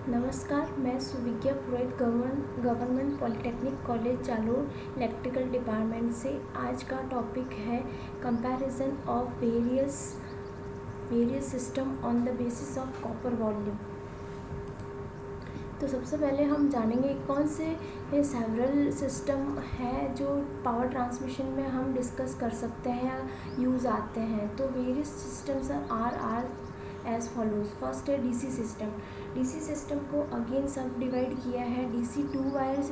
नमस्कार, मैं Suvigya Purohit government polytechnic college Jalore electrical department से। आज का टॉपिक है comparison of various system on the basis of copper volume. तो सबसे पहले हम जानेंगे कौन से सेवरल सिस्टम है जो पावर ट्रांसमिशन में हम डिस्कस कर सकते हैं या यूज़ आते हैं। तो various systems are as follows. First है डीसी सिस्टम। डीसी सिस्टम को अगेन सब डिवाइड किया है। DC 2 wire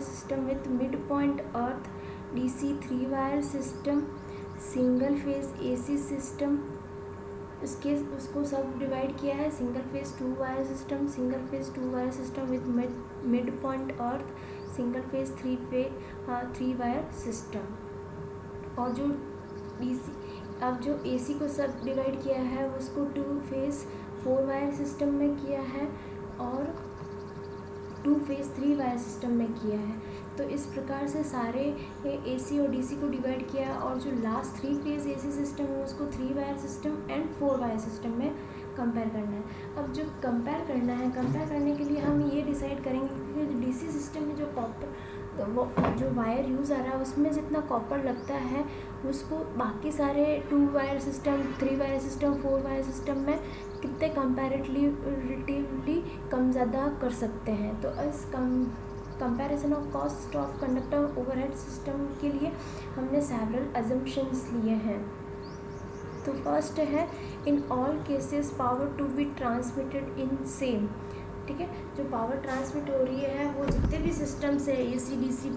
system with mid point earth, DC 3 wire system, single phase AC system, उसको सब डिवाइड किया है। Single phase 2 wire system with mid point earth, single phase 3 wire system. और जो DC अब जो AC को सब डिवाइड किया है उसको 2 फेज 4 वायर सिस्टम में किया है और 2 फेज 3 वायर सिस्टम में किया है। तो इस प्रकार से सारे एसी और डीसी को डिवाइड किया और जो लास्ट 3 फेज एसी सिस्टम है उसको 3 wire system and 4 wire system में कंपेयर करना है। अब जो कंपेयर करने के लिए हम ये डिसाइड करेंगे कि डीसी सिस्टम में जो जो वायर यूज़ आ रहा है उसमें जितना कॉपर लगता है उसको बाकी सारे 2 wire system, 3 wire system, 4 wire system में कितने कंपैरेटिवली कम ज़्यादा कर सकते हैं। तो इस comparison of cost of conductor overhead system के लिए हमने सेवरल अजम्पशंस लिए हैं। तो फर्स्ट है in all cases power to be transmitted in same. ठीक है, जो पावर ट्रांसमिट हो रही है वो जितने भी सिस्टम्स है एसी डीसी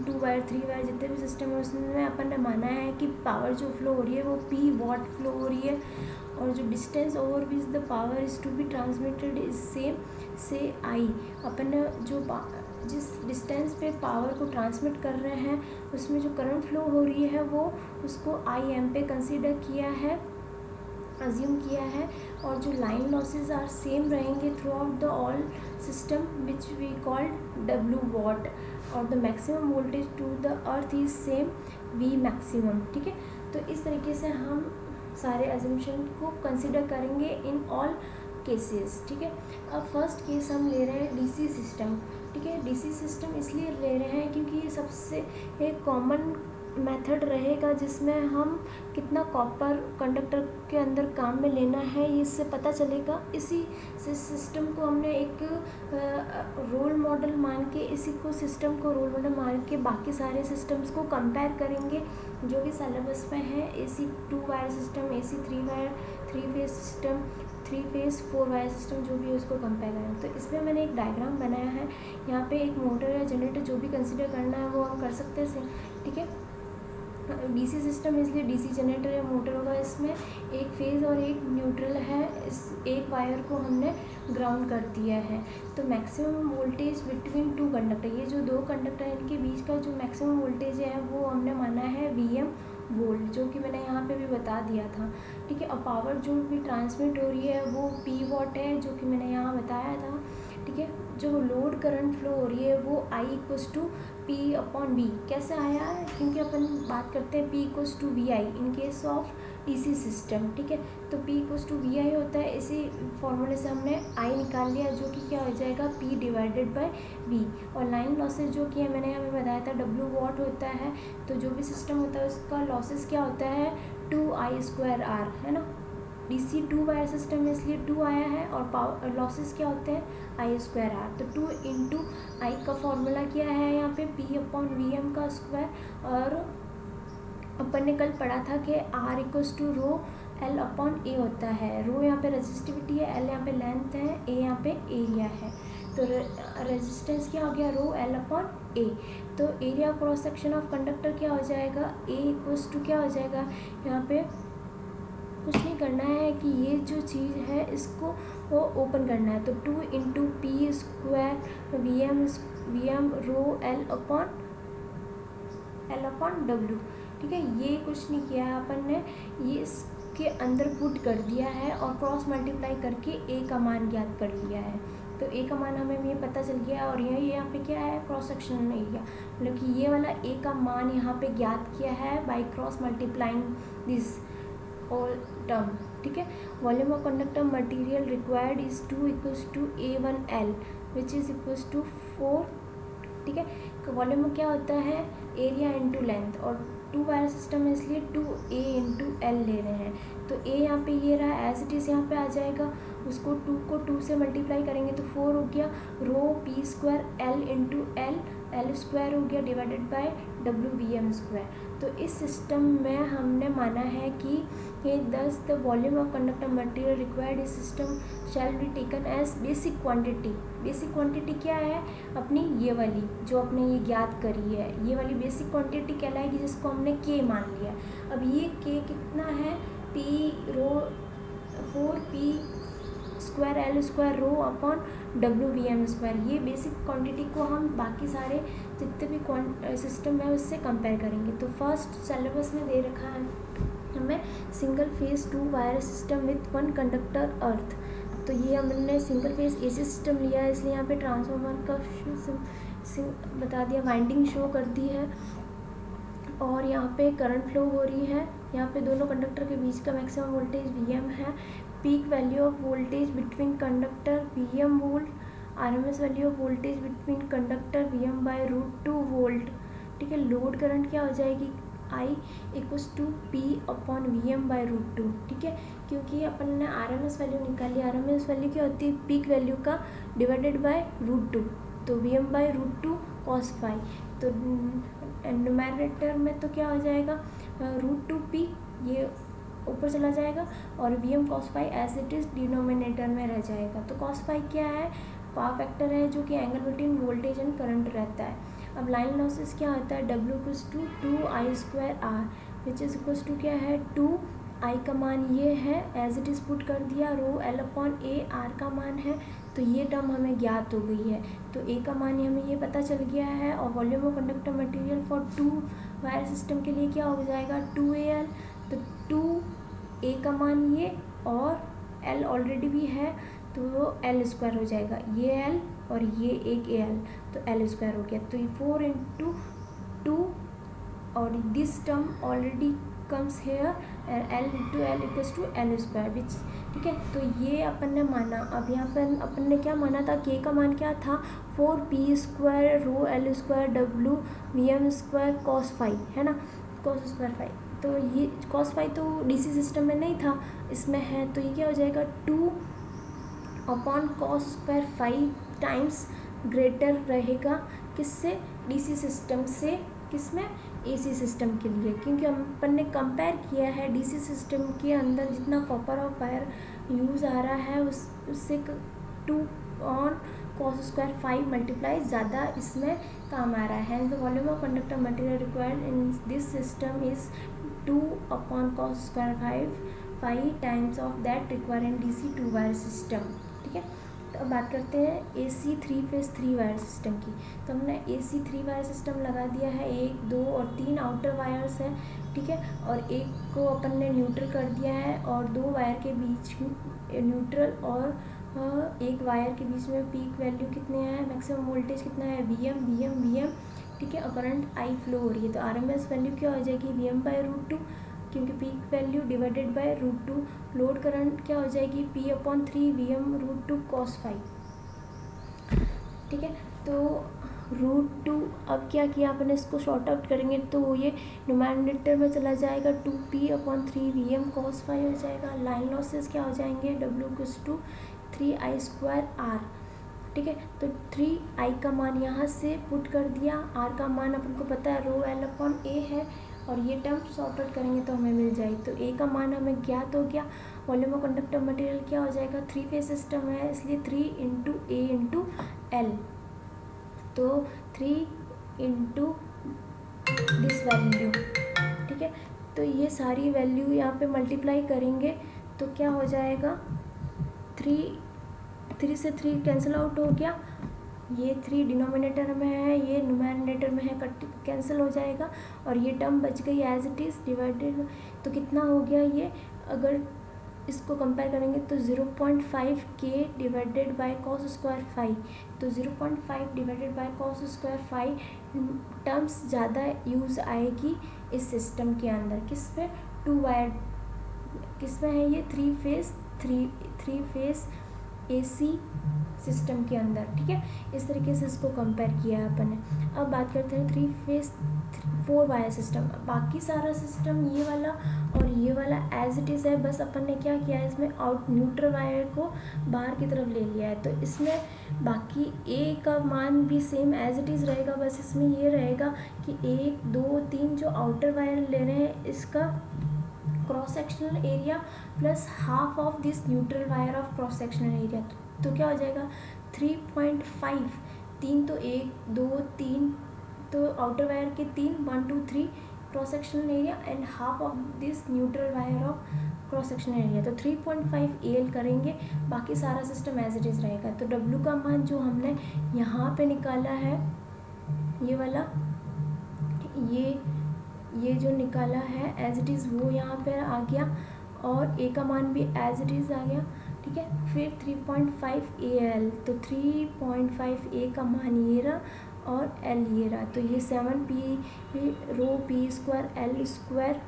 2 वायर 3 वायर जितने भी सिस्टम है उसमें अपन ने माना है कि पावर जो फ्लो हो रही है वो पी वॉट फ्लो हो रही है और जो distance over which the power is to be transmitted is same से आई। अपन ने जो जिस डिस्टेंस पे पावर को ट्रांसमिट कर रहे हैं उसमें जो करंट फ्लो हो रही है वो उसको आई एम पे कंसीडर किया है, अज्यूम किया है। और जो लाइन लॉसेज आर सेम रहेंगे throughout the all system which we called W watt और the maximum voltage to the earth is same V maximum. ठीक है, तो इस तरीके से हम सारे अजम्पशन को कंसिडर करेंगे इन ऑल केसेस। ठीक है, अब फर्स्ट केस हम ले रहे हैं डीसी सिस्टम। ठीक है, डीसी सिस्टम इसलिए ले रहे हैं क्योंकि ये सबसे एक कॉमन मेथड रहेगा जिसमें हम कितना कॉपर कंडक्टर के अंदर काम में लेना है ये इससे पता चलेगा। इसी सिस्टम को हमने एक रोल मॉडल मान के सिस्टम को रोल मॉडल मान के बाकी सारे सिस्टम्स को कंपेयर करेंगे जो भी सिलेबस में है। AC 2 wire system, AC 3 wire 3 phase system, 3 phase 4 wire system जो भी है उसको कंपेयर करें। तो इसमें मैंने एक डायग्राम बनाया है। यहाँ पे एक मोटर या जनरेटर जो भी कंसिडर करना है वो हम कर सकते हैं। ठीक है, डीसी सिस्टम इसलिए डीसी जनरेटर या मोटर होगा। इसमें एक फेज़ और एक न्यूट्रल है। इस एक वायर को हमने ग्राउंड कर दिया है। तो मैक्सिमम वोल्टेज बिटवीन 2 कंडक्टर, ये जो 2 कंडक्टर हैं इनके बीच का जो मैक्सिमम वोल्टेज है वो हमने माना है वीएम वोल्ट, जो कि मैंने यहाँ पे भी बता दिया था। ठीक है, और पावर जो भी ट्रांसमिट हो रही है वो पी वॉट है जो कि मैंने यहाँ बताया था। ठीक है, जो लोड करंट फ्लो हो रही है वो I equals to P upon V. कैसे आया है, क्योंकि अपन बात करते हैं P equals to V I in case of DC system. ठीक है, तो P equals to V I होता है। इसी फॉर्मूले से हमने आई निकाल लिया जो कि क्या हो जाएगा पी डिवाइडेड बाय वी। और लाइन लॉसेज जो कि मैंने हमें बताया था डब्ल्यू वॉट होता है। तो जो भी सिस्टम होता है उसका लॉसेज क्या होता है 2I² R, है ना। डीसी 2 वायर सिस्टम में इसलिए 2 आया है और पावर लॉसेस क्या होते हैं I² R। तो 2 इंटू आई का फॉर्मूला क्या है यहाँ पे P अपॉन VM का स्क्वायर। और अपन ने कल पढ़ा था कि R equals to rho L upon A होता है। रो यहाँ पे रेजिस्टिविटी है, L यहाँ पे लेंथ है, A यहाँ पे एरिया है। तो रेजिस्टेंस क्या हो गया रो L अपॉन A। तो area cross section of conductor क्या हो जाएगा A इक्वस टू क्या हो जाएगा, यहाँ पे कुछ नहीं करना है कि ये जो चीज़ है इसको वो ओपन करना है। तो 2 into P square V M rho L upon W. ठीक है, ये कुछ नहीं किया है अपन ने, ये इसके अंदर पुट कर दिया है और क्रॉस मल्टीप्लाई करके ए का मान ज्ञात कर लिया है। तो ए का मान हमें ये पता चल गया और ये यहाँ पे क्या है क्रॉस सेक्शन एरिया, मतलब कि ये वाला ए का मान यहाँ पे ज्ञात किया है by cross multiplying this whole term. ठीक है। Volume of conductor material required is 2 equals to A1L which is equals to 4, ठीक है। वॉल्यूम क्या होता है, एरिया इंटू लेंथ, और 2 वायर सिस्टम है इसलिए 2A इंटू एल ले रहे हैं। तो A यहाँ पे ये रहा एज इट इज़ यहाँ पे आ जाएगा, उसको 2 को 2 से मल्टीप्लाई करेंगे तो 4 हो गया, rho P square L into L square हो गया डिवाइडेड बाय WVM²। तो इस सिस्टम में हमने माना है कि thus the volume of conductor material required इस system shall be taken as basic quantity. Basic quantity क्या है, अपनी ये वाली जो आपने ये ज्ञात करी है, ये वाली बेसिक क्वांटिटी कहलाएगी जिसको हमने K मान लिया। अब ये K कितना है, P रो 4P square L square rho upon WVM²। ये बेसिक क्वांटिटी को हम बाकी सारे जितने भी सिस्टम है उससे कंपेयर करेंगे। तो फर्स्ट सिलेबस में दे रखा है हमें single phase 2 wire system with 1 conductor earth. तो ये हमने सिंगल फेज AC सिस्टम लिया है, इसलिए यहाँ पे ट्रांसफार्मर का बता दिया, वाइंडिंग शो कर दी है, और यहाँ पे करंट फ्लो हो रही है। यहाँ पे दोनों कंडक्टर के बीच का मैक्सिमम वोल्टेज VM है। Peak value of voltage between conductor VM volt, RMS value of voltage between conductor VM by √2 volt, ठीक है। लोड करंट क्या हो जाएगी, I equals to P upon VM by √2, ठीक है। क्योंकि अपन ने RMS वैल्यू निकाली, RMS वैल्यू क्या होती है, पीक वैल्यू का डिवाइडेड बाय √2, तो VM बाय √2 cos phi। तो न्यूमरेटर में तो क्या हो जाएगा, √2P ये ऊपर चला जाएगा, और VM cos phi as it is denominator में रह जाएगा। तो cos phi क्या है, पावर फैक्टर है जो कि angle between voltage and current रहता है। अब लाइन लॉसेस क्या होता है, W equals to 2I²R which is equals to क्या है, 2I का मान ये है एज इट इज़ पुट कर दिया, रो L अपॉन A R का मान है, तो ये टर्म हमें ज्ञात हो गई है। तो A का मान हमें ये पता चल गया है, और volume of conductor material for 2 wire system के लिए क्या हो जाएगा, 2AL। तो 2A का मान ये, और L ऑलरेडी भी है तो L स्क्वायर हो जाएगा, ये L और ये एक AL, तो L स्क्वायर हो गया। तो ये 4 इंटू 2, और this term already comes here, L into L equals to L square which, ठीक है। तो ये अपन ने माना। अब यहाँ पर अपन ने क्या माना था, K का मान क्या था, 4P square rho L square WVM² cos phi, है ना, cos स्क्वायर phi। तो ये cos phi तो DC सिस्टम में नहीं था, इसमें है, तो ये क्या हो जाएगा, 2 upon cos square phi times greater रहेगा किससे, DC सिस्टम से, किसमें, AC सिस्टम के लिए। क्योंकि हम अपन ने कंपेयर किया है DC सिस्टम के अंदर जितना कॉपर और वायर यूज़ आ रहा है उससे 2 on cos square phi multiply ज़्यादा इसमें काम आ रहा है। The volume of conductor material required in this system is 2 upon cos square phi times of that required in DC 2 wire system, ठीक है। तो अब बात करते हैं AC 3 फेज 3 वायर सिस्टम की। तो हमने AC 3 वायर सिस्टम लगा दिया है, 1 2 और 3 आउटर वायर्स हैं, ठीक है, और एक को अपन ने न्यूट्रल कर दिया है, और 2 वायर के बीच न्यूट्रल और एक वायर के बीच में पीक वैल्यू कितने हैं, मैक्सिमम वोल्टेज कितना है, VM, ठीक है, और करंट I फ्लो हो रही है। तो RMS वैल्यू क्या हो जाएगी, VM बाय √2, क्योंकि peak value divided by √2। Load current क्या हो जाएगी, P upon 3 VM √2 cos phi, ठीक है। तो √2, अब क्या किया आपने, इसको शॉर्ट आउट करेंगे तो ये न्यूमरेटर में चला जाएगा, 2P upon 3 VM cos phi हो जाएगा। लाइन लॉसेस क्या हो जाएंगे, W इक्वल्स टू 3I²R, ठीक है। तो 3I का मान यहाँ से पुट कर दिया, R का मान अपन को पता है रो L अपॉन A है, और ये टर्म सॉर्ट आउट करेंगे तो हमें मिल जाएगी। तो A का मान हमें ज्ञात हो गया। वॉल्यूम ऑफ कंडक्टर मटेरियल क्या हो जाएगा, 3 फेज सिस्टम है इसलिए 3 इंटू A इंटू L, तो 3 इंटू दिस वैल्यू, ठीक है। तो ये सारी वैल्यू यहाँ पे मल्टीप्लाई करेंगे तो क्या हो जाएगा, 3 से 3 कैंसिल आउट हो गया, ये 3 डिनोमिनेटर में है, ये न्यूमरेटर में है, कट कैंसिल हो जाएगा, और ये टर्म बच गई एज इट इज़ डिवाइडेड। तो कितना हो गया ये, अगर इसको कंपेयर करेंगे तो 0.5K divided by cos square phi। तो 0.5 divided by cos square phi terms ज़्यादा यूज़ आएगी इस सिस्टम के अंदर, किस पे, 2 वायर किसमें है ये, थ्री फेस AC सिस्टम के अंदर, ठीक है। इस तरीके से इसको कंपेयर किया है अपन ने। अब बात करते हैं 3 फेस 4 वायर सिस्टम। बाकी सारा सिस्टम ये वाला और ये वाला एज इट इज़ है, बस अपन ने क्या किया है, इसमें आउट न्यूट्रल वायर को बाहर की तरफ ले लिया है। तो इसमें बाकी ए का मान भी सेम एज इट इज़ रहेगा, बस इसमें ये रहेगा कि 1 2 3 जो आउटर वायर ले रहे हैं इसका cross sectional area plus half of this neutral wire of cross sectional area. तो क्या हो जाएगा 3.5, 3 तो 1 2 3, तो आउटर वायर के 3 1 2 3 cross sectional area and half of this neutral wire of cross sectional area. तो 3.5 AL करेंगे, बाकी सारा सिस्टम एज इट इज़ रहेगा। तो W का मान जो हमने यहाँ पे निकाला है, ये वाला, ये जो निकाला है एज इट इज़ वो यहाँ पे आ गया, और A का मान भी एज इट इज़ आ गया, ठीक है। फिर 3.5 AL, तो 3.5 A का मान ये रहा और L ये रहा। तो ये 7P rho P square L square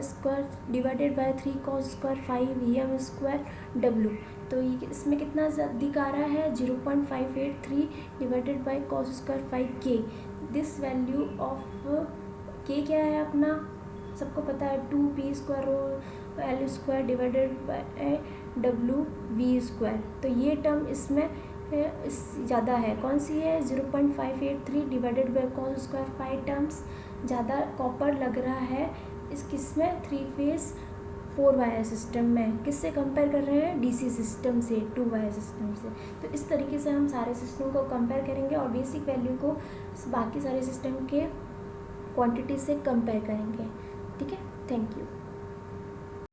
square divided by 3 cos square 5 EM square W। तो ये इसमें कितना अधिक आ रहा है, 0.583 divided by cos square 5K। This value of K क्या है अपना, सबको पता है, 2P square rho L square divided by W V square. तो ये टर्म इसमें ज़्यादा है, कौन सी है, 0.583 divided by cos square 5 terms ज़्यादा कॉपर लग रहा है इस किसमें, 3 फेस 4 वायर सिस्टम में। किससे कंपेयर कर रहे हैं, DC सिस्टम से, 2 वायर सिस्टम से। तो इस तरीके से हम सारे सिस्टम को कंपेयर करेंगे और बेसिक वैल्यू को बाकी सारे सिस्टम के क्वांटिटी से कंपेयर करेंगे, ठीक है। Thank you.